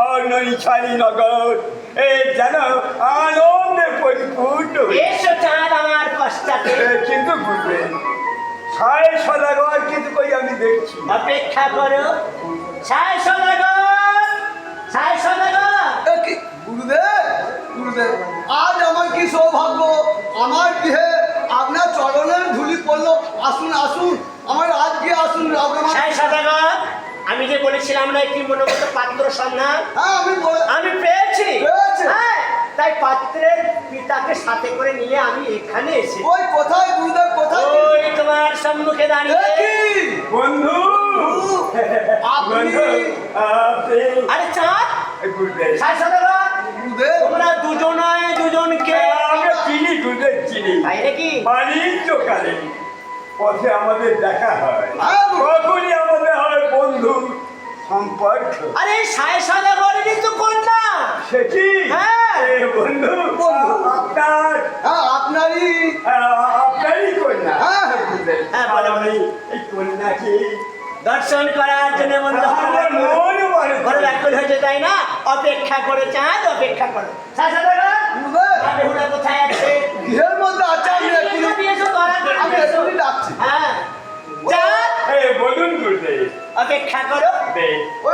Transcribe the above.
স্বর্ণশালী নগর এই যেন আনন্দে পরিপূর্ণ এসো চাঁদ আমার পশ্চাতে। কিন্তু বুঝবেন সাড়ে সদাগর কিন্তু কই আমি দেখছি অপেক্ষা করো সায় সদাগর, সায় সদাগর। গুরুদেব, গুরুদেব, আজ আমার কি সৌভাগ্য, আমার গৃহে আপনার চরণের ধুলি পড়লো। আসুন আসুন, আমার আজকে আসুন। সায় সদাগর, আমি যে বলেছিলাম না একটি মনোগত পাত্র সন্ধান, হ্যাঁ আমি পেয়েছি। পেয়েছেন? হ্যাঁ, তাই পাত্রের পিতাকে সাথে করে নিয়ে আমি এখানে এসেছি। ওই কোথায় গুরুদেব, কোথায়? ওই তোমার সম্মুখে দাঁড়িয়ে। বন্ধু আপনি? আরে চাঁদ, গুরুদেব সায় সদাগর, গুরুদেব, তোমরা দুজনায় দুজনকে আমরা চিনি গুরুদেব চিনি তাই নাকি? বাণিজ্যকালে পথে আমাদের দেখা হয় হ্যাঁ, তখনই আমাদের হয় বন্ধু সম্পর্ক আরে সায় সদাগরেরই তো কন্যা। সে কি হ্যাঁ। এ বন্ধু বন্ধু। আপনার হ্যাঁ আপনারই। আপনারই কন্যা হ্যাঁ, গুরুদেব, হ্যাঁ, বলো। আমি এই কন্যাকে দর্শন করার জন্য বন্ধু আমার মন বড় ব্যাকুল হয়েছে, তাই না? অপেক্ষা করে চাঁদ, অপেক্ষা করো। সায় সদাগর, গুরুদেব, বেহুলা কোথায় আছে? গৃহের মধ্যে আছে। আমি আরে, এক্ষুনি- নিয়ে এসো, তাড়াতাড়ি আমি নিয়ে এসো। এক্ষুনি ডাকছি। হ্যাঁ, চাঁদ, বলুন গুরুদেব অপেক্ষা করো। বেশ ও